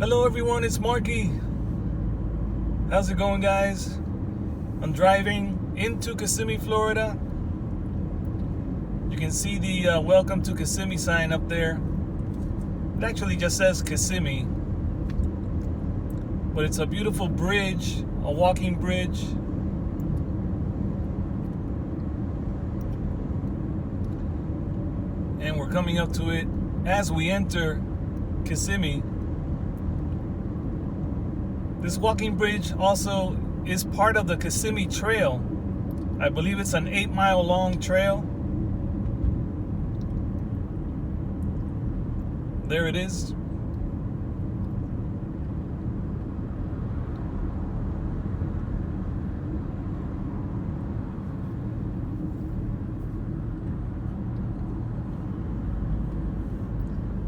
Hello everyone, it's Marky. How's it going, guys? I'm driving into Kissimmee, Florida. You can see the welcome to Kissimmee sign up there. It actually just says Kissimmee, but it's a beautiful bridge, a walking bridge. And we're coming up to it as we enter Kissimmee. This walking bridge also is part of the Kissimmee Trail. I believe it's an 8-mile long trail. There it is.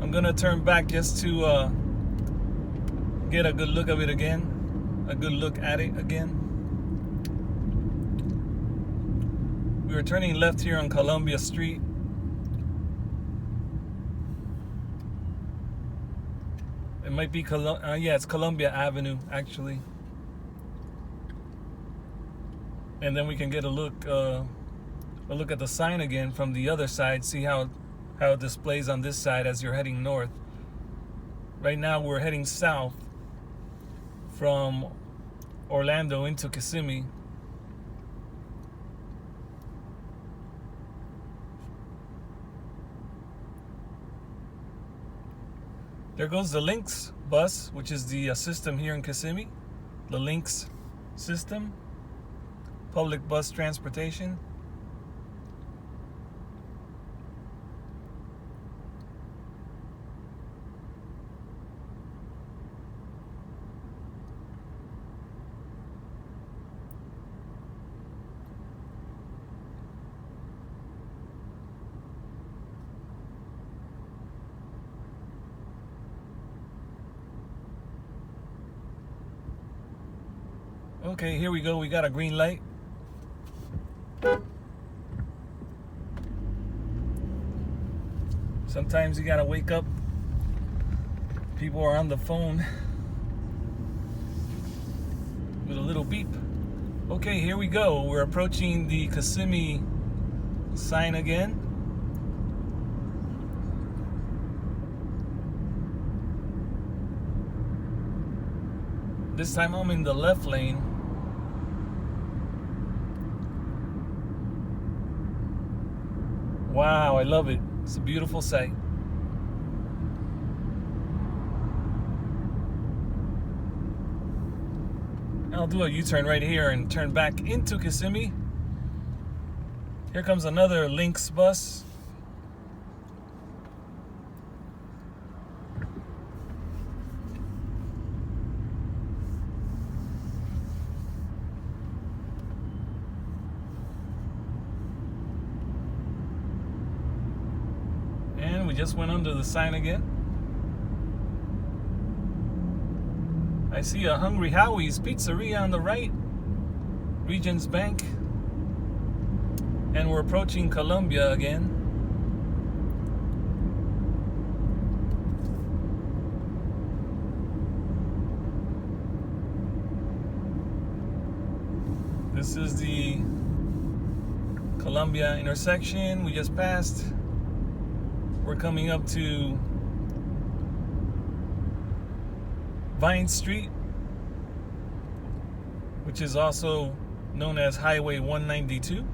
I'm gonna turn back just to get a good look of it again, a good look at it again. We were turning left here on Columbia Street. It might be yeah, it's Columbia Avenue actually. And then we can get a look at the sign again from the other side. See how it displays on this side as you're heading north. Right now we're heading south from Orlando into Kissimmee. There goes the Lynx bus, which is the system here in Kissimmee. The Lynx system, public bus transportation. Okay, here we go. We got a green light. Sometimes you gotta wake up. People are on the phone with a little beep. Okay, here we go. We're approaching the Kissimmee sign again. This time I'm in the left lane. Wow, I love it. It's a beautiful sight. I'll do a U-turn right here and turn back into Kissimmee. Here comes another Lynx bus. And we just went under the sign again. I see a Hungry Howie's Pizzeria on the right, Regions Bank, and we're approaching Columbia again. This is the Columbia intersection we just passed. We're coming up to Vine Street, which is also known as Highway 192.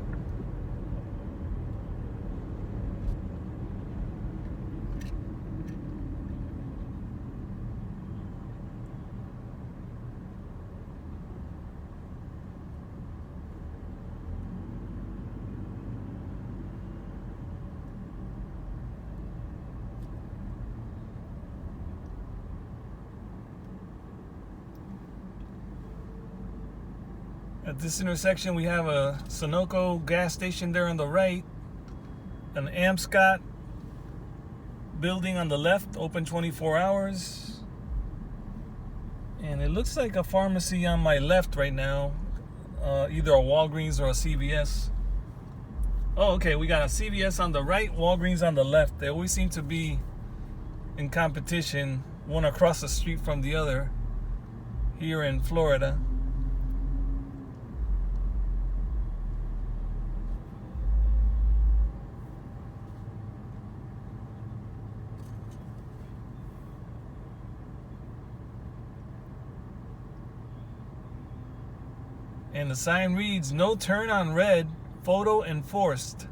At this intersection, we have a Sunoco gas station there on the right, an Amscot building on the left, open 24 hours. And it looks like a pharmacy on my left right now, either a Walgreens or a CVS. Oh, okay, we got a CVS on the right, Walgreens on the left. They always seem to be in competition one across the street from the other here in Florida. And the sign reads, "No turn on red, photo enforced."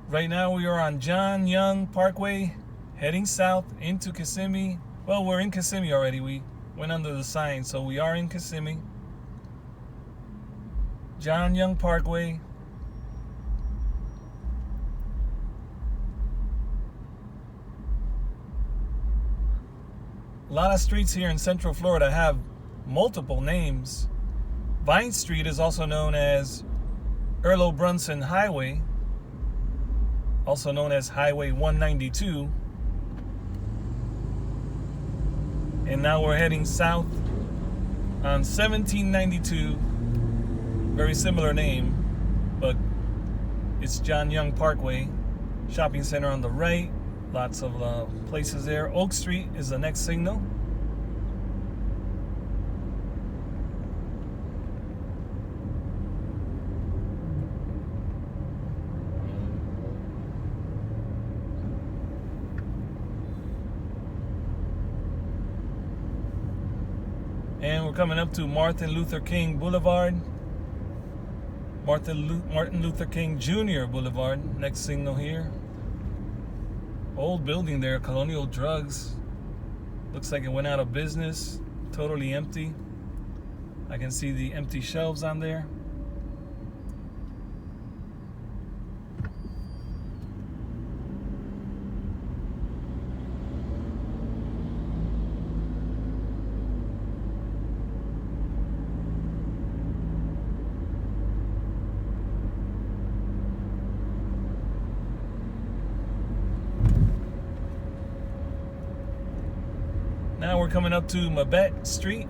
Right now we are on John Young Parkway, heading south into Kissimmee. Well, we're in Kissimmee already. We went under the sign, so we are in Kissimmee. John Young Parkway. A lot of streets here in Central Florida have multiple names. Vine Street is also known as Earl Brunson Highway, also known as Highway 192. And now we're heading south on 1792. Very similar name, but it's John Young Parkway. Shopping center on the right. Lots of places there. Oak Street is the next signal. And we're coming up to Martin Luther King Boulevard. Martin Luther King Jr. Boulevard, next signal here. Old building there, Colonial Drugs. Looks like it went out of business, totally empty. I can see the empty shelves on there. Now we're coming up to Mabette Street.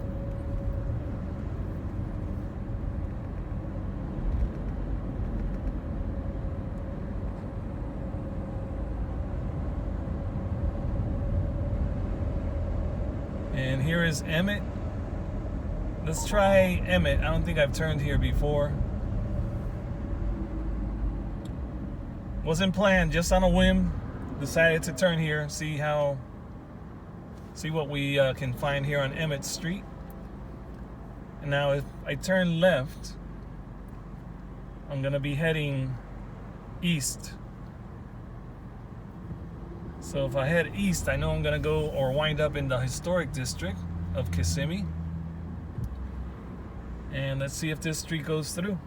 And here is Emmett. Let's try Emmett. I don't think I've turned here before. Wasn't planned, just on a whim. Decided to turn here, see what we can find here on Emmett Street. And now if I turn left, I'm gonna be heading east. So if I head east, I know I'm gonna go or wind up in the historic district of Kissimmee. And let's see if this street goes through.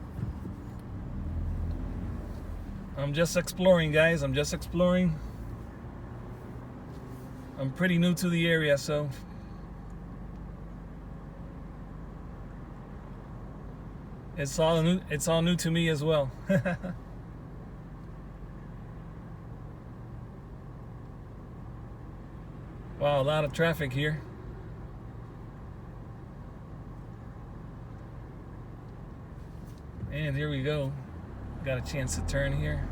I'm just exploring, guys. I'm just exploring. I'm pretty new to the area, so it's all new to me as well. Wow, a lot of traffic here. And here we go. Got a chance to turn here.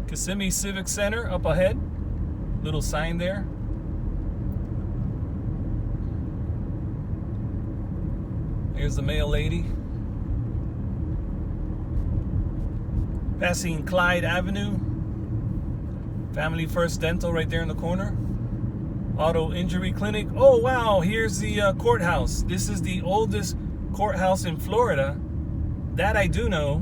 Kissimmee Civic Center up ahead. Little sign there. Here's the mail lady. Passing Clyde Avenue. Family First Dental right there in the corner. Auto Injury Clinic. Oh wow, here's the courthouse. This is the oldest courthouse in Florida. That I do know.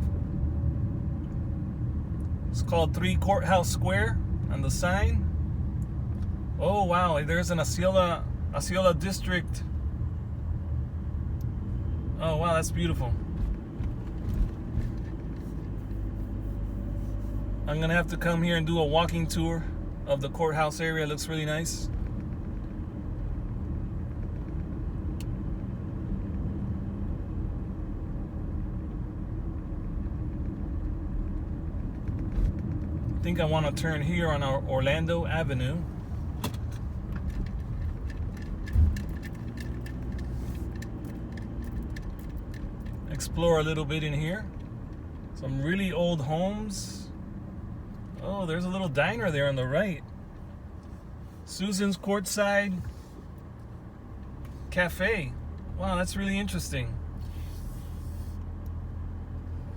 It's called 3 Courthouse Square on the sign. Oh wow, there's an Osceola district. Oh wow, that's beautiful. I'm gonna have to come here and do a walking tour of the courthouse area. It looks really nice. think I want to turn here on our Orlando Avenue. Explore a little bit in here. Some really old homes. Oh, there's a little diner there on the right. Susan's Courtside Café. Wow, that's really interesting.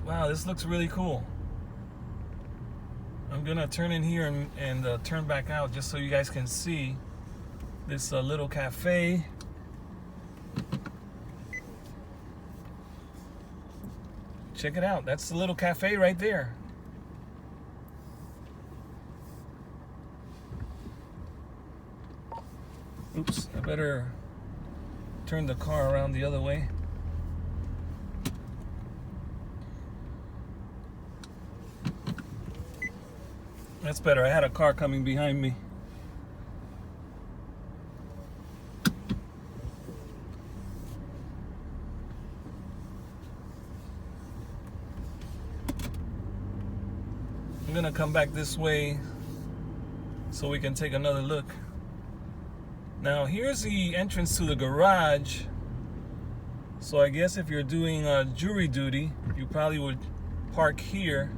Wow, this looks really cool. I'm gonna turn in here and turn back out just so you guys can see this little cafe. Check it out. That's the little cafe right there. Oops, I better turn the car around the other way. That's better. I had a car coming behind me. I'm gonna come back this way so we can take another look. Now here's the entrance to the garage. So I guess if you're doing jury duty, you probably would park here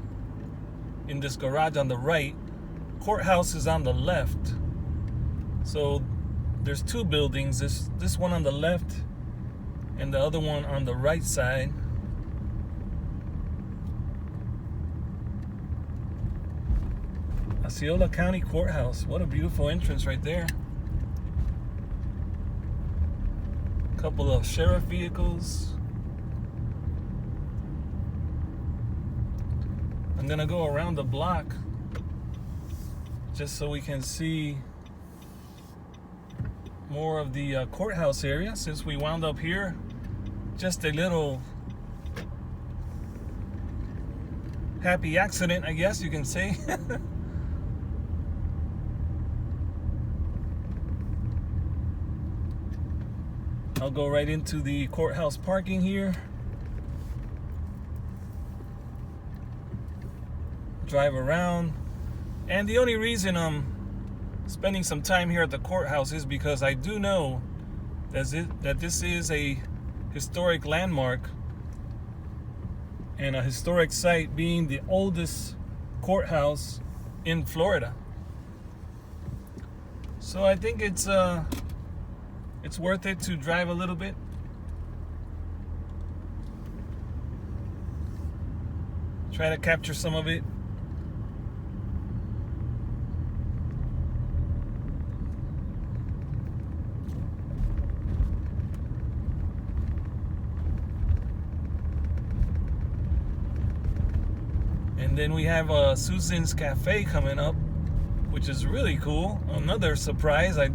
in this garage on the right. Courthouse is on the left. So there's two buildings, this one on the left and the other one on the right side. Osceola County Courthouse. What a beautiful entrance right there. A couple of sheriff vehicles. I'm gonna go around the block just so we can see more of the courthouse area, since we wound up here. Just a little happy accident, I guess you can say. I'll go right into the courthouse parking here. Drive around. And the only reason I'm spending some time here at the courthouse is because I do know that this is a historic landmark and a historic site, being the oldest courthouse in Florida. So I think it's worth it to drive a little bit. Try to capture some of it. And then we have Susan's Cafe coming up, which is really cool. Another surprise. I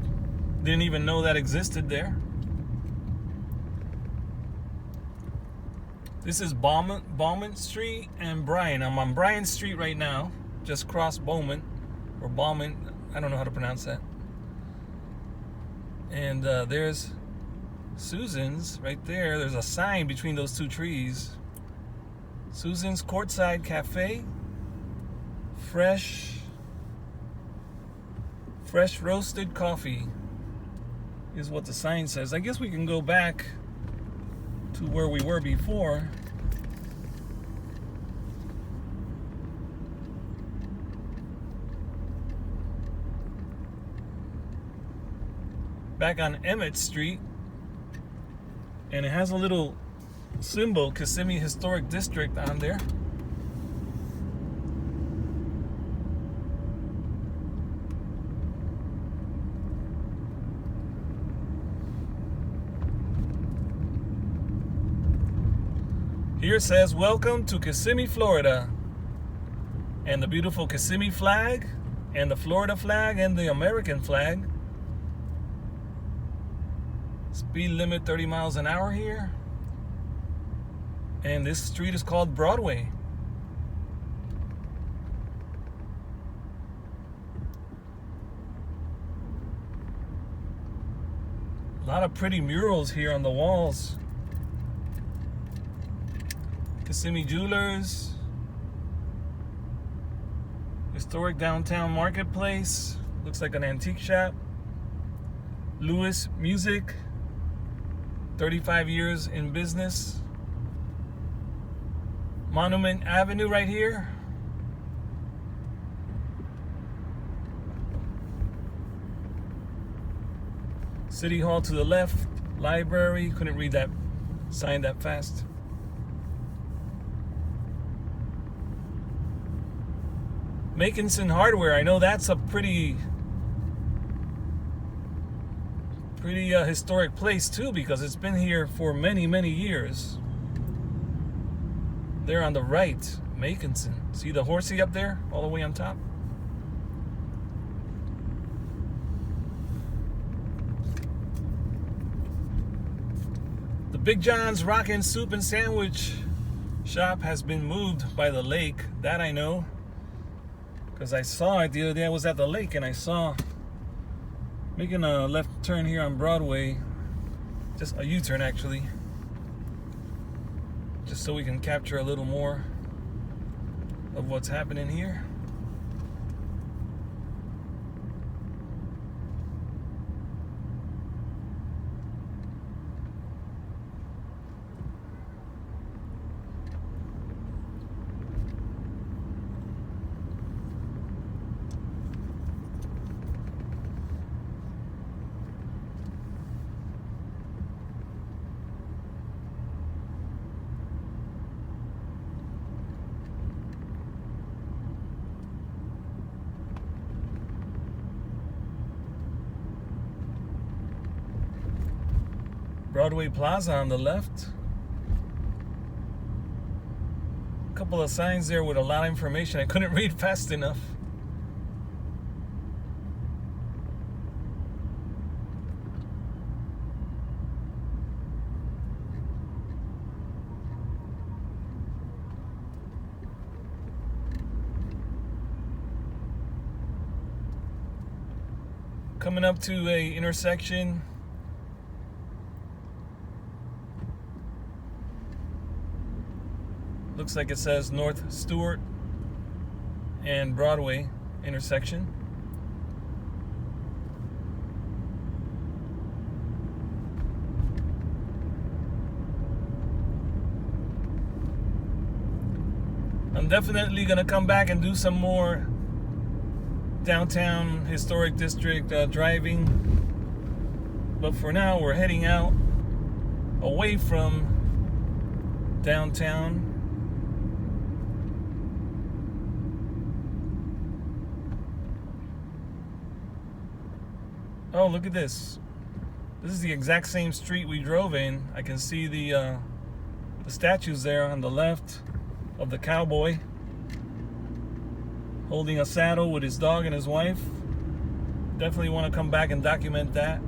didn't even know that existed there. This is Bowman Street and Bryan. I'm on Bryan Street right now. Just crossed Bowman, or Bowman. I don't know how to pronounce that. And there's Susan's right there. There's a sign between those two trees. Susan's Courtside Cafe. Fresh roasted coffee is what the sign says. I guess we can go back to where we were before. Back on Emmett Street, and it has a little symbol, Kissimmee Historic District, on there. Here says, "Welcome to Kissimmee, Florida." And the beautiful Kissimmee flag, and the Florida flag, and the American flag. Speed limit 30 miles an hour here. And this street is called Broadway. A lot of pretty murals here on the walls. Kissimmee Jewelers. Historic downtown marketplace. Looks like an antique shop. Lewis Music. 35 years in business. Monument Avenue right here. City Hall to the left. Library. Couldn't read that sign that fast. Makinson Hardware. I know that's a pretty historic place too, because it's been here for many years. There on the right, Makinson. See the horsey up there, all the way on top? The Big John's Rockin' Soup and Sandwich shop has been moved by the lake. That I know, because I saw it the other day. I was at the lake and I saw, making a left turn here on Broadway, just a U-turn actually, just so we can capture a little more of what's happening here. Broadway Plaza on the left. A couple of signs there with a lot of information. I couldn't read fast enough. Coming up to a intersection. Looks like it says North Stewart and Broadway intersection. I'm definitely gonna come back and do some more downtown historic district driving, but for now we're heading out away from downtown. Oh, look at this. This is the exact same street we drove in. I can see the statues there on the left of the cowboy holding a saddle with his dog and his wife. Definitely want to come back and document that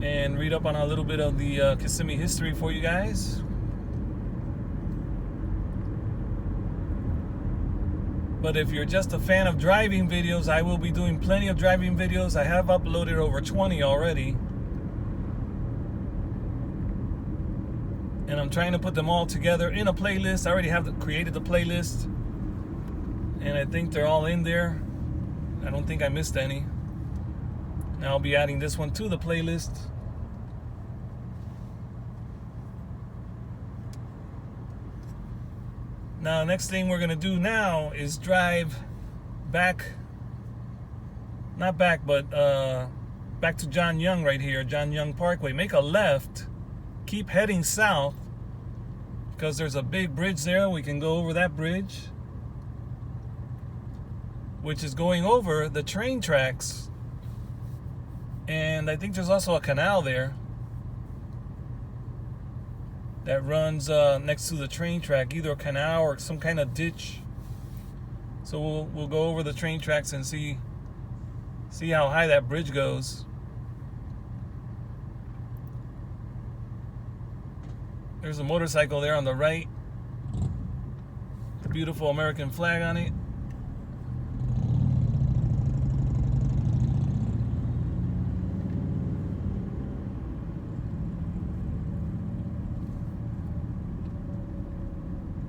and read up on a little bit of the Kissimmee history for you guys. But if you're just a fan of driving videos, I will be doing plenty of driving videos. I have uploaded over 20 already. And I'm trying to put them all together in a playlist. I already have created the playlist. And I think they're all in there. I don't think I missed any. Now I'll be adding this one to the playlist. Now, next thing we're gonna do now is drive back, not back, but back to John Young right here, John Young Parkway. Make a left, keep heading south, because there's a big bridge there. We can go over that bridge, which is going over the train tracks. And I think there's also a canal there that runs next to the train track, either a canal or some kind of ditch. So we'll go over the train tracks and see how high that bridge goes. There's a motorcycle there on the right, the beautiful American flag on it.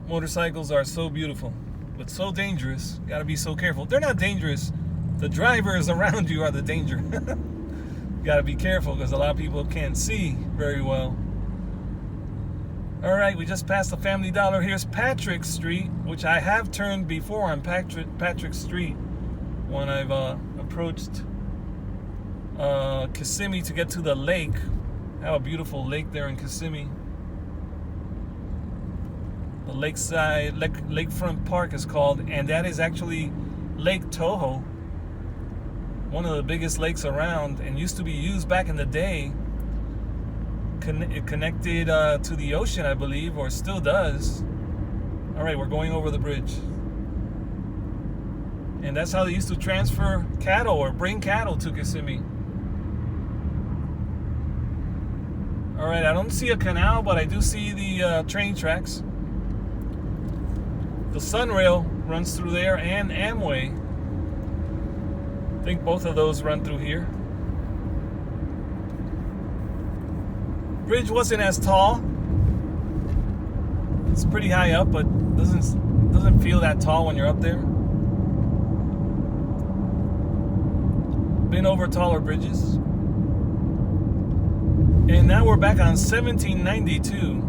Motorcycles are so beautiful. but so dangerous. Gotta be so careful. They're not dangerous. The drivers around you are the danger. Gotta be careful because a lot of people can't see very well. All right, we just passed the Family Dollar. Here's Patrick Street, which I have turned before on Patrick Street when I've approached Kissimmee to get to the lake. I have a beautiful lake there in Kissimmee. The lakeside, lakefront park is called, and that is actually Lake Toho, one of the biggest lakes around, and used to be used back in the day. It connected to the ocean, I believe, or still does. All right, we're going over the bridge. And that's how they used to transfer cattle or bring cattle to Kissimmee. All right, I don't see a canal, but I do see the train tracks. The Sunrail runs through there, and Amway. I think both of those run through here. Bridge wasn't as tall. It's pretty high up, but doesn't feel that tall when you're up there. Been over taller bridges. And now we're back on 1792,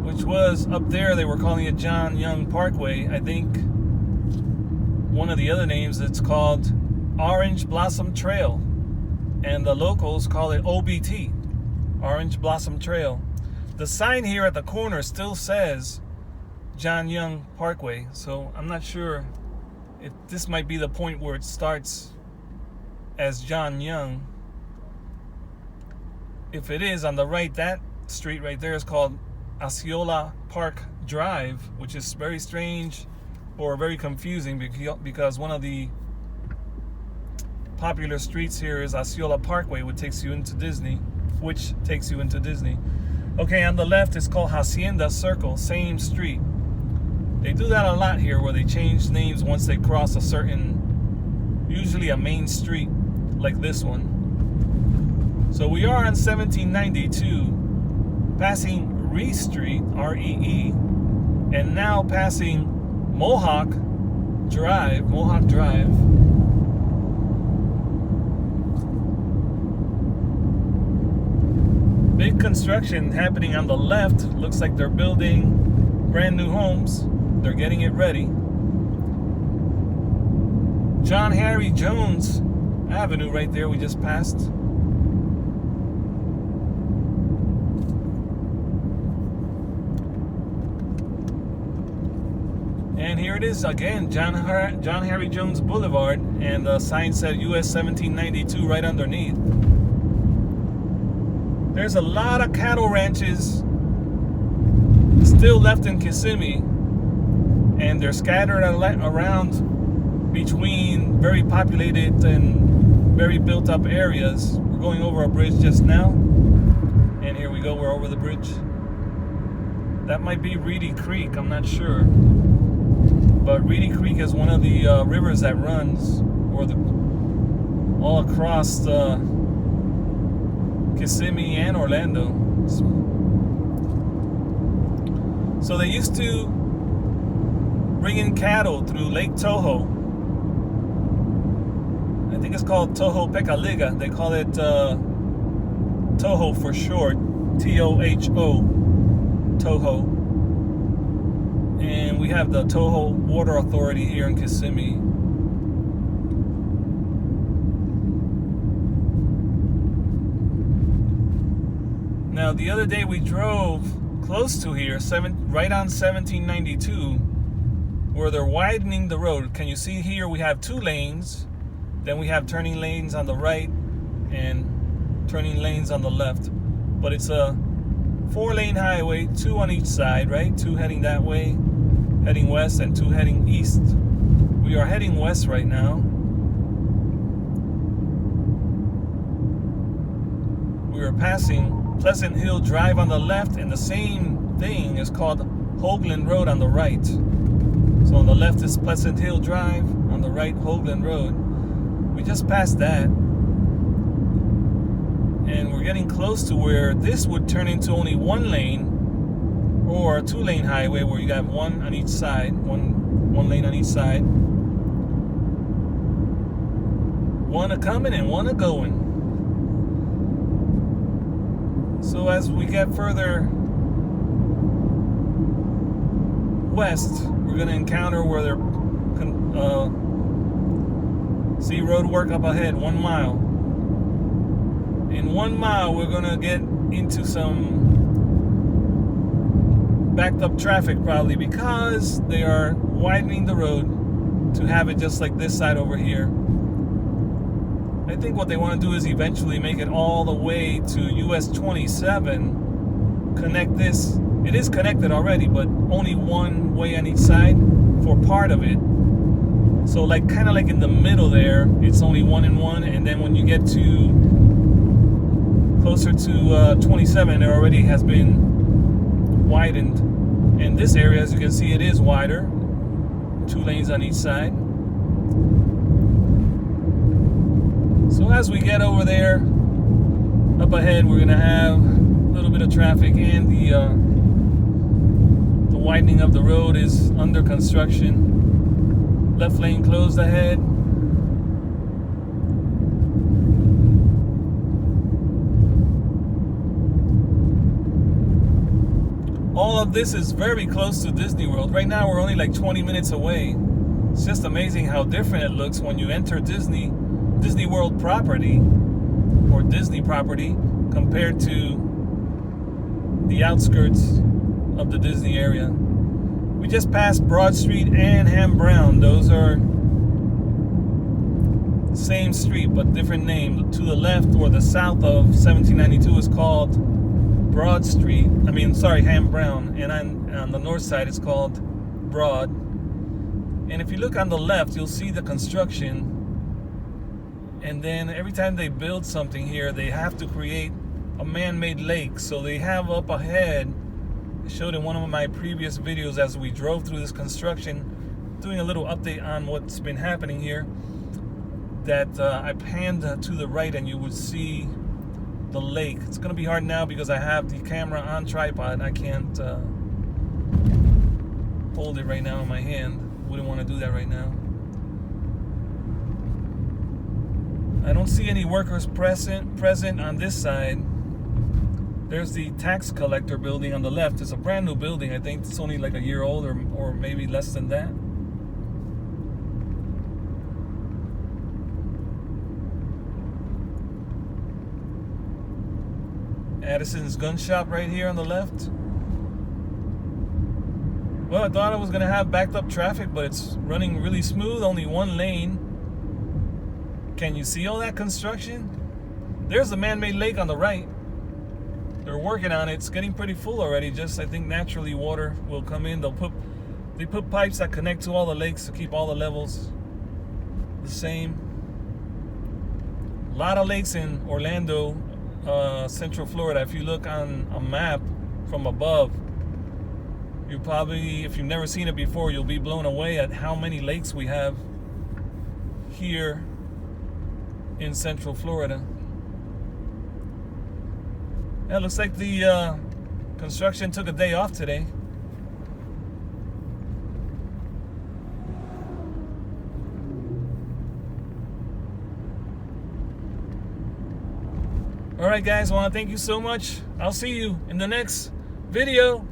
which was up there. They were calling it John Young Parkway. I think one of the other names, it's called Orange Blossom Trail. And the locals call it OBT, Orange Blossom Trail. The sign here at the corner still says John Young Parkway, so I'm not sure if this might be the point where it starts as John Young. If it is, on the right, that street right there is called Osceola Park Drive, which is very strange or very confusing because one of the popular streets here is Osceola Parkway, which takes you into Disney. Okay, on the left it's called Hacienda Circle, same street. They do that a lot here, where they change names once they cross a certain, usually a main street like this one. So we are on 1792, passing Ree Street, R-E-E, and now passing Mohawk Drive. Big construction happening on the left. Looks like they're building brand new homes. They're getting it ready. John Harry Jones Avenue right there we just passed. And here it is again, John Harry Jones Boulevard, and the sign said US 1792 right underneath. There's a lot of cattle ranches still left in Kissimmee, and they're scattered around between very populated and very built up areas. We're going over a bridge just now, and here we go, we're over the bridge. That might be Reedy Creek, I'm not sure. But Reedy Creek is one of the rivers that runs all across Kissimmee and Orlando. So they used to bring in cattle through Lake Toho. I think it's called Toho Pecaliga. They call it Toho for short, T-O-H-O, Toho. And we have the Toho Water Authority here in Kissimmee. Now, the other day we drove close to here, right on 1792, where they're widening the road. Can you see here we have 2 lanes, then we have turning lanes on the right and turning lanes on the left. But it's a 4-lane highway, 2 on each side, right? 2 heading that way, heading west, and 2 heading east. We are heading west right now. We are passing Pleasant Hill Drive on the left, and the same thing is called Hoagland Road on the right. So on the left is Pleasant Hill Drive, on the right Hoagland Road. We just passed that, and we're getting close to where this would turn into only 1 lane or a 2-lane highway where you have one on each side, one lane on each side, one a coming and one a going. So as we get further west, we're going to encounter where they're see road work up ahead, 1 mile. In 1 mile, we're going to get into some backed up traffic probably because they are widening the road to have it just like this side over here. I think what they want to do is eventually make it all the way to US 27, connect this. It is connected already, but only one way on each side for part of it. So like kind of like in the middle there, it's only 1 and 1, and then when you get to closer to 27, it already has been widened. In this area, as you can see, it is wider, 2 lanes on each side. So as we get over there, up ahead, we're gonna have a little bit of traffic, and the widening of the road is under construction. Left lane closed ahead. All of this is very close to Disney World. Right now we're only like 20 minutes away. It's just amazing how different it looks when you enter Disney World property or Disney property compared to the outskirts of the Disney area. We just passed Broad Street and Ham Brown. Those are the same street but different name. To the left or the south of 1792 is called Broad Street. Ham Brown. And on the north side it's called Broad. And if you look on the left, you'll see the construction. And then every time they build something here, they have to create a man-made lake. So they have up ahead, I showed in one of my previous videos as we drove through this construction, doing a little update on what's been happening here, that I panned to the right and you would see the lake. It's going to be hard now because I have the camera on tripod. I can't hold it right now in my hand. Wouldn't want to do that right now. I don't see any workers present on this side. There's the tax collector building on the left. It's a brand new building. I think it's only like a year old or maybe less than that. Addison's gun shop right here on the left. Well, I thought I was gonna have backed up traffic, but it's running really smooth, only 1 lane. Can you see all that construction? There's the man-made lake on the right. They're working on it. It's getting pretty full already. Just, I think naturally water will come in. They put pipes that connect to all the lakes to keep all the levels the same. A lot of lakes in Orlando, Central Florida. If you look on a map from above, you probably, if you've never seen it before, you'll be blown away at how many lakes we have here in Central Florida. Yeah, looks like the construction took a day off today. All right, guys, I want to thank you so much. I'll see you in the next video.